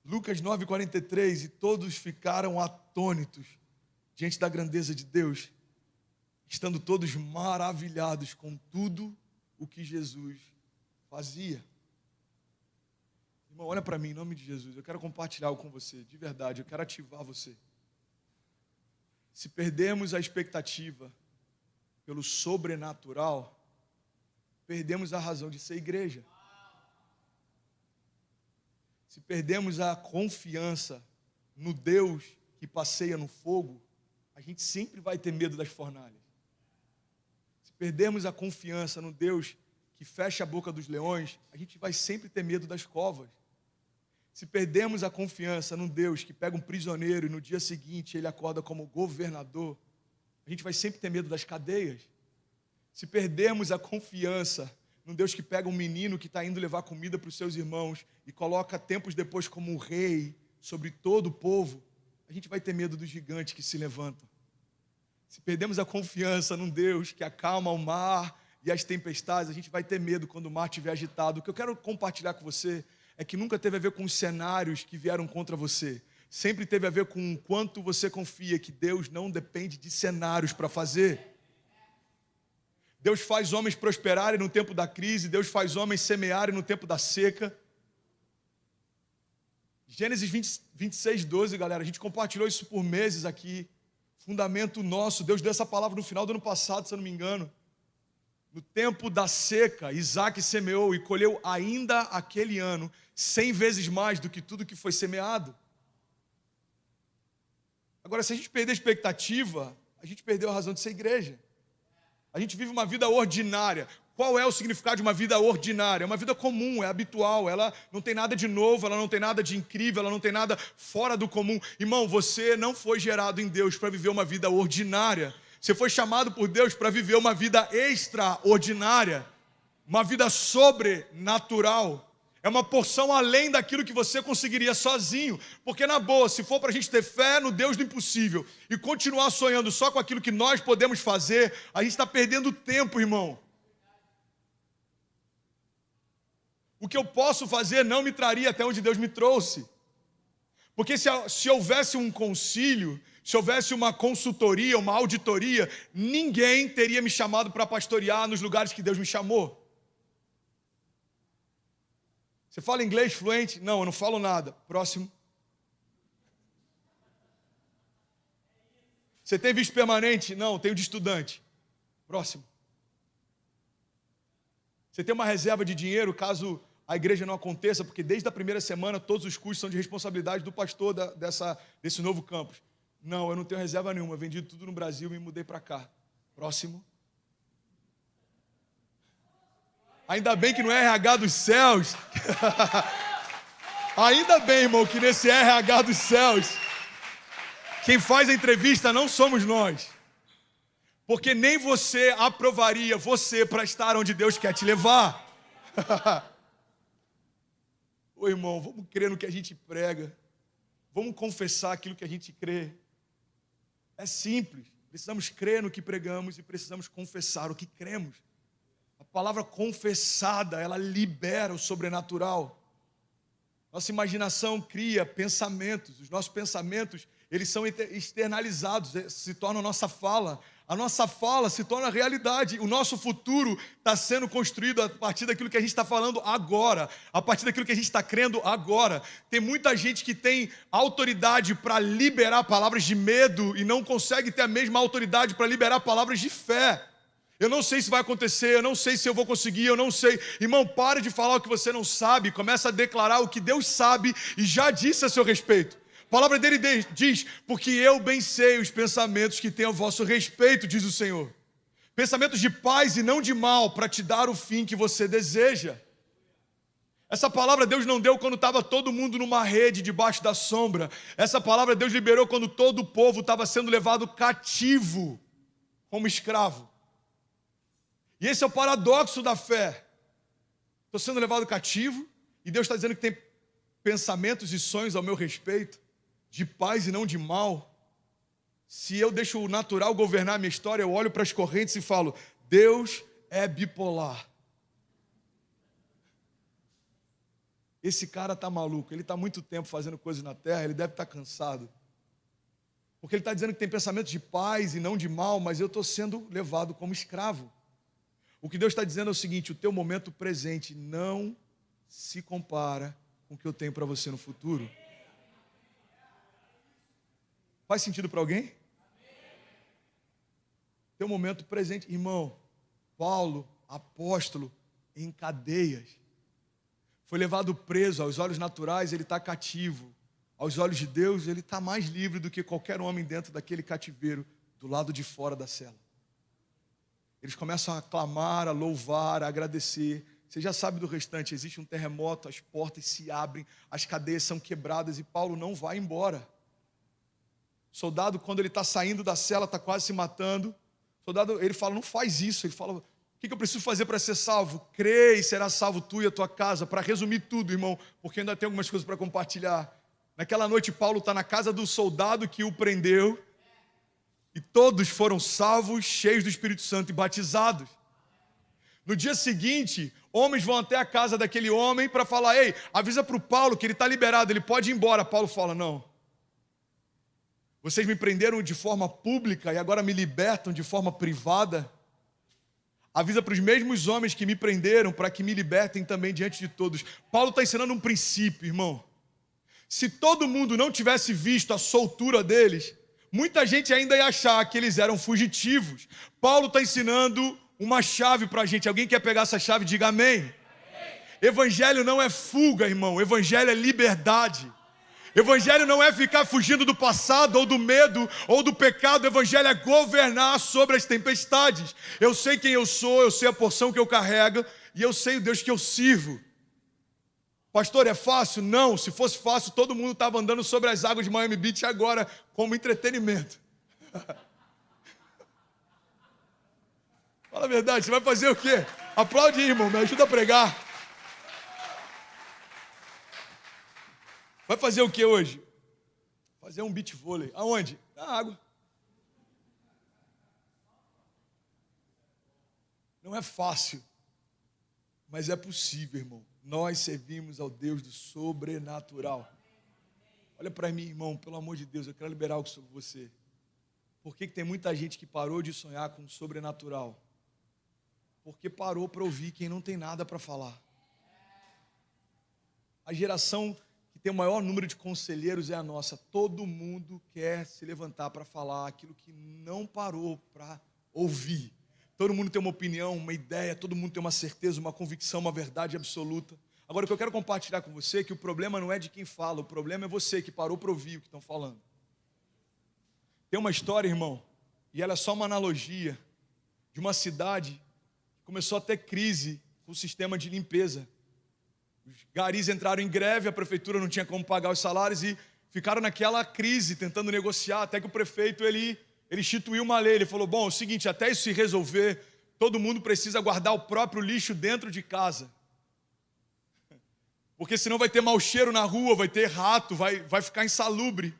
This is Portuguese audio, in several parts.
Lucas 9:43, e todos ficaram atônitos diante da grandeza de Deus, estando todos maravilhados com tudo o que Jesus fazia. Irmão, olha para mim, em nome de Jesus, eu quero compartilhar algo com você, de verdade, eu quero ativar você. Se perdermos a expectativa pelo sobrenatural, perdemos a razão de ser igreja. Se perdemos a confiança no Deus que passeia no fogo, a gente sempre vai ter medo das fornalhas. Se perdermos a confiança no Deus que fecha a boca dos leões, a gente vai sempre ter medo das covas. Se perdermos a confiança no Deus que pega um prisioneiro e no dia seguinte ele acorda como governador, a gente vai sempre ter medo das cadeias. Se perdermos a confiança num Deus que pega um menino que está indo levar comida para os seus irmãos e coloca tempos depois como um rei sobre todo o povo, a gente vai ter medo dos gigantes que se levantam. Se perdemos a confiança num Deus que acalma o mar e as tempestades, a gente vai ter medo quando o mar estiver agitado. O que eu quero compartilhar com você é que nunca teve a ver com os cenários que vieram contra você. Sempre teve a ver com o quanto você confia que Deus não depende de cenários para fazer. Deus faz homens prosperarem no tempo da crise, Deus faz homens semearem no tempo da seca. Gênesis 26:12, galera, a gente compartilhou isso por meses aqui. Fundamento nosso, Deus deu essa palavra no final do ano passado, se eu não me engano. No tempo da seca, Isaac semeou e colheu ainda aquele ano 100 vezes mais do que tudo que foi semeado. Agora, se a gente perder a expectativa, a gente perdeu a razão de ser igreja. A gente vive uma vida ordinária. Qual é o significado de uma vida ordinária? É uma vida comum, é habitual, ela não tem nada de novo, ela não tem nada de incrível, ela não tem nada fora do comum. Irmão, você não foi gerado em Deus para viver uma vida ordinária. Você foi chamado por Deus para viver uma vida extraordinária, uma vida sobrenatural. É uma porção além daquilo que você conseguiria sozinho. Porque na boa, se for para a gente ter fé no Deus do impossível e continuar sonhando só com aquilo que nós podemos fazer, a gente está perdendo tempo, irmão. O que eu posso fazer não me traria até onde Deus me trouxe. Porque se houvesse um concílio, se houvesse uma consultoria, uma auditoria, ninguém teria me chamado para pastorear nos lugares que Deus me chamou. Você fala inglês fluente? Não, eu não falo nada. Próximo. Você tem visto permanente? Não, tenho de estudante. Próximo. Você tem uma reserva de dinheiro caso a igreja não aconteça, porque desde a primeira semana todos os custos são de responsabilidade do pastor desse novo campus. Não, eu não tenho reserva nenhuma, eu vendi tudo no Brasil e me mudei para cá. Próximo. Ainda bem que não é RH dos céus. Ainda bem, irmão, que nesse RH dos céus, quem faz a entrevista não somos nós. Porque nem você aprovaria você para estar onde Deus quer te levar. Ô irmão, vamos crer no que a gente prega. Vamos confessar aquilo que a gente crê. É simples. Precisamos crer no que pregamos e precisamos confessar o que cremos. A palavra confessada, ela libera o sobrenatural. Nossa imaginação cria pensamentos. Os nossos pensamentos, eles são externalizados, se tornam nossa fala. A nossa fala se torna realidade. O nosso futuro está sendo construído a partir daquilo que a gente está falando agora, a partir daquilo que a gente está crendo agora. Tem muita gente que tem autoridade para liberar palavras de medo e não consegue ter a mesma autoridade para liberar palavras de fé. Eu não sei se vai acontecer, eu não sei se eu vou conseguir, eu não sei. Irmão, pare de falar o que você não sabe, começa a declarar o que Deus sabe e já disse a seu respeito. A palavra dele diz, porque eu bem sei os pensamentos que tenho a vosso respeito, diz o Senhor. Pensamentos de paz e não de mal, para te dar o fim que você deseja. Essa palavra Deus não deu quando estava todo mundo numa rede debaixo da sombra. Essa palavra Deus liberou quando todo o povo estava sendo levado cativo como escravo. E esse é o paradoxo da fé. Estou sendo levado cativo e Deus está dizendo que tem pensamentos e sonhos ao meu respeito, de paz e não de mal. Se eu deixo o natural governar a minha história, eu olho para as correntes e falo, Deus é bipolar. esse cara está maluco, ele está há muito tempo fazendo coisas na terra, ele deve estar cansado. Porque ele está dizendo que tem pensamentos de paz e não de mal, mas eu estou sendo levado como escravo. O que Deus está dizendo é o seguinte: o teu momento presente não se compara com o que eu tenho para você no futuro. Faz sentido para alguém? Teu momento presente, irmão. Paulo, apóstolo, em cadeias, foi levado preso. Aos olhos naturais ele está cativo, aos olhos de Deus ele está mais livre do que qualquer homem dentro daquele cativeiro, do lado de fora da cela. Eles começam a clamar, a louvar, a agradecer. Você já sabe do restante: existe um terremoto, as portas se abrem, as cadeias são quebradas e Paulo não vai embora. O soldado, quando ele está saindo da cela, está quase se matando. O soldado, ele fala: não faz isso. Ele fala: o que eu preciso fazer para ser salvo? Crê e será salvo tu e a tua casa. Para resumir tudo, irmão, porque ainda tem algumas coisas para compartilhar. Naquela noite, Paulo está na casa do soldado que o prendeu. E todos foram salvos, cheios do Espírito Santo e batizados. No dia seguinte, homens vão até a casa daquele homem para falar: ei, avisa para o Paulo que ele está liberado, ele pode ir embora. Paulo fala: não. Vocês me prenderam de forma pública e agora me libertam de forma privada. Avisa para os mesmos homens que me prenderam para que me libertem também diante de todos. Paulo está ensinando um princípio, irmão. Se todo mundo não tivesse visto a soltura deles, muita gente ainda ia achar que eles eram fugitivos. Paulo está ensinando uma chave para a gente. Alguém quer pegar essa chave? Diga amém. Amém. Evangelho não é fuga, irmão. Evangelho é liberdade. Evangelho não é ficar fugindo do passado, ou do medo, ou do pecado. Evangelho é governar sobre as tempestades. Eu sei quem eu sou, eu sei a porção que eu carrego, e eu sei o Deus que eu sirvo. Pastor, é fácil? Não. Se fosse fácil, todo mundo estava andando sobre as águas de Miami Beach agora, como entretenimento. Fala a verdade, você vai fazer o quê? Aplaude aí, irmão, me ajuda a pregar. Vai fazer o que hoje? Fazer um beach vôlei. Aonde? Na água. Não é fácil, mas é possível, irmão. Nós servimos ao Deus do sobrenatural. Olha para mim, irmão, pelo amor de Deus, eu quero liberar algo sobre você. Por que tem muita gente que parou de sonhar com o sobrenatural? Porque parou para ouvir quem não tem nada para falar. A geração que tem o maior número de conselheiros é a nossa. Todo mundo quer se levantar para falar aquilo que não parou para ouvir. Todo mundo tem uma opinião, uma ideia, todo mundo tem uma certeza, uma convicção, uma verdade absoluta. Agora, o que eu quero compartilhar com você é que o problema não é de quem fala, o problema é você que parou para ouvir o que estão falando. Tem uma história, irmão, e ela é só uma analogia, de uma cidade que começou a ter crise com o sistema de limpeza. Os garis entraram em greve, a prefeitura não tinha como pagar os salários e ficaram naquela crise, tentando negociar, até que o prefeito, ele instituiu uma lei. Ele falou: bom, é o seguinte, até isso se resolver, todo mundo precisa guardar o próprio lixo dentro de casa. Porque senão vai ter mau cheiro na rua, vai ter rato, vai ficar insalubre.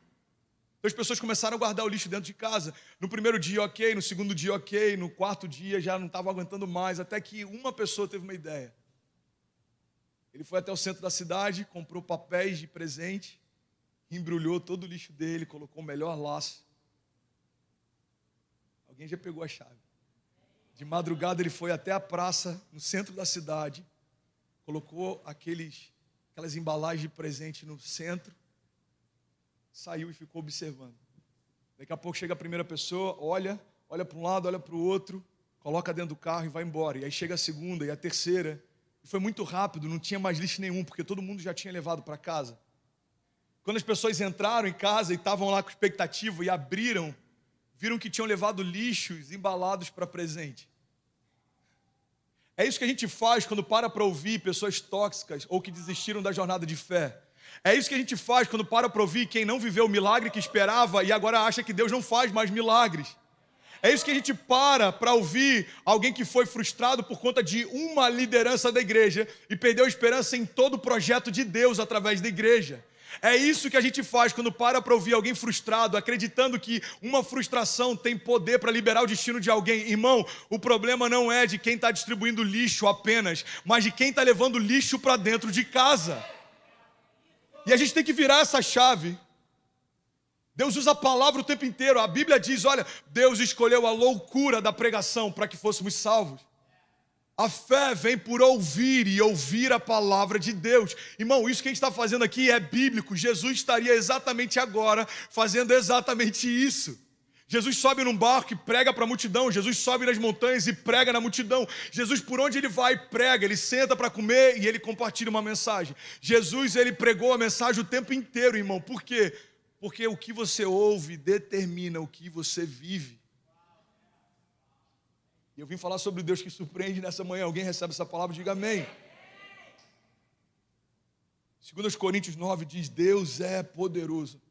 Então as pessoas começaram a guardar o lixo dentro de casa. No primeiro dia, ok, no segundo dia, ok, no quarto dia já não estava aguentando mais, até que uma pessoa teve uma ideia. Ele foi até o centro da cidade, comprou papéis de presente, embrulhou todo o lixo dele, colocou o melhor laço. Alguém já pegou a chave. De madrugada ele foi até a praça, no centro da cidade, colocou aquelas embalagens de presente no centro, saiu e ficou observando. Daqui a pouco chega a primeira pessoa, olha para um lado, olha para o outro, coloca dentro do carro e vai embora. E aí chega a segunda e a terceira. E foi muito rápido, não tinha mais lixo nenhum, porque todo mundo já tinha levado para casa. Quando as pessoas entraram em casa e estavam lá com expectativa e abriram, viram que tinham levado lixos embalados para presente. É isso que a gente faz quando para ouvir pessoas tóxicas ou que desistiram da jornada de fé. É isso que a gente faz quando para ouvir quem não viveu o milagre que esperava e agora acha que Deus não faz mais milagres. É isso que a gente para ouvir alguém que foi frustrado por conta de uma liderança da igreja e perdeu a esperança em todo o projeto de Deus através da igreja. É isso que a gente faz quando para ouvir alguém frustrado, acreditando que uma frustração tem poder para liberar o destino de alguém. Irmão, o problema não é de quem está distribuindo lixo apenas, mas de quem está levando lixo para dentro de casa. E a gente tem que virar essa chave. Deus usa a palavra o tempo inteiro. A Bíblia diz, olha, Deus escolheu a loucura da pregação para que fôssemos salvos. A fé vem por ouvir e ouvir a palavra de Deus. Irmão, isso que a gente está fazendo aqui é bíblico. Jesus estaria exatamente agora fazendo exatamente isso. Jesus sobe num barco e prega para a multidão. Jesus sobe nas montanhas e prega na multidão. Jesus, por onde ele vai, prega. Ele senta para comer e ele compartilha uma mensagem. Jesus, ele pregou a mensagem o tempo inteiro, irmão. Por quê? Porque o que você ouve determina o que você vive. E eu vim falar sobre o Deus que surpreende nessa manhã. Alguém recebe essa palavra? Diga amém. 2 Coríntios 9 diz, Deus é poderoso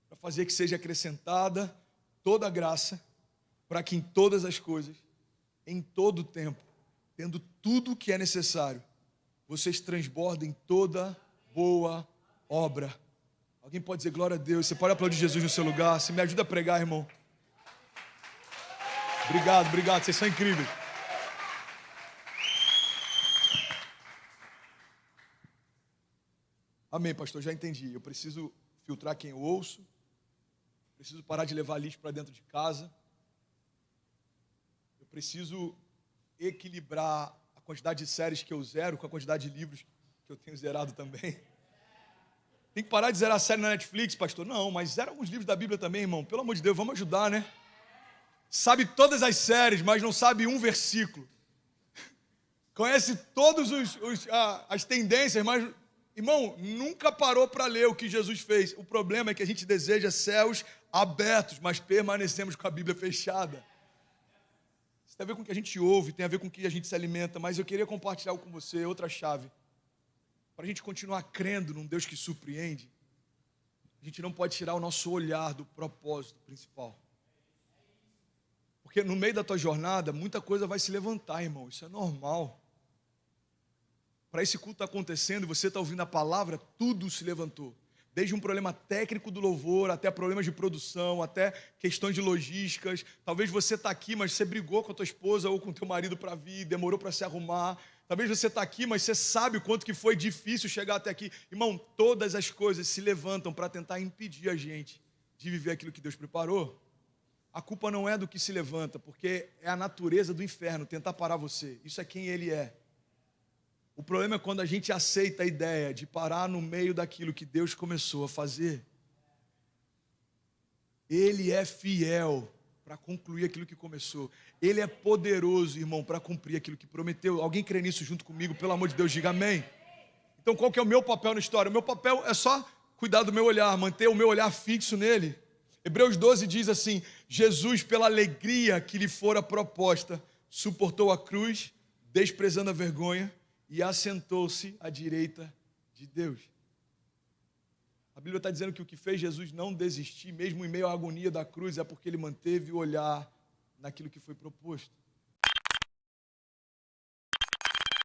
para fazer que seja acrescentada toda a graça, para que em todas as coisas, em todo o tempo, tendo tudo o que é necessário, vocês transbordem toda boa obra. Alguém pode dizer glória a Deus? Você pode aplaudir Jesus no seu lugar? Você me ajuda a pregar, irmão? Obrigado, vocês são incríveis. Amém, pastor, já entendi. Eu preciso filtrar quem eu ouço, preciso parar de levar lixo para dentro de casa, eu preciso equilibrar a quantidade de séries que eu zero com a quantidade de livros que eu tenho zerado também. Tem que parar de zerar a série na Netflix, pastor. Não, mas zera alguns livros da Bíblia também, irmão. Pelo amor de Deus, vamos ajudar, né? Sabe todas as séries, mas não sabe um versículo. Conhece todas as tendências, mas, irmão, nunca parou para ler o que Jesus fez. O problema é que a gente deseja céus abertos, mas permanecemos com a Bíblia fechada. Isso tem a ver com o que a gente ouve, tem a ver com o que a gente se alimenta, mas eu queria compartilhar algo com você, outra chave. Para a gente continuar crendo num Deus que surpreende, a gente não pode tirar o nosso olhar do propósito principal. Porque no meio da tua jornada, muita coisa vai se levantar, irmão. Isso é normal. Para esse culto estar acontecendo, e você está ouvindo a palavra, tudo se levantou. Desde um problema técnico do louvor, até problemas de produção, até questões de logísticas. Talvez você está aqui, mas você brigou com a tua esposa ou com o teu marido para vir, demorou para se arrumar. Talvez você está aqui, mas você sabe o quanto que foi difícil chegar até aqui. Irmão, todas as coisas se levantam para tentar impedir a gente de viver aquilo que Deus preparou. A culpa não é do que se levanta, porque é a natureza do inferno tentar parar você. Isso é quem ele é. O problema é quando a gente aceita a ideia de parar no meio daquilo que Deus começou a fazer. Ele é fiel para concluir aquilo que começou. Ele é poderoso, irmão, para cumprir aquilo que prometeu. Alguém crê nisso junto comigo? Pelo amor de Deus, diga amém. Então, qual que é o meu papel na história? O meu papel é só cuidar do meu olhar, manter o meu olhar fixo nele. Hebreus 12 diz assim, Jesus, pela alegria que lhe fora proposta, suportou a cruz, desprezando a vergonha, e assentou-se à direita de Deus. A Bíblia está dizendo que o que fez Jesus não desistir, mesmo em meio à agonia da cruz, é porque ele manteve o olhar naquilo que foi proposto.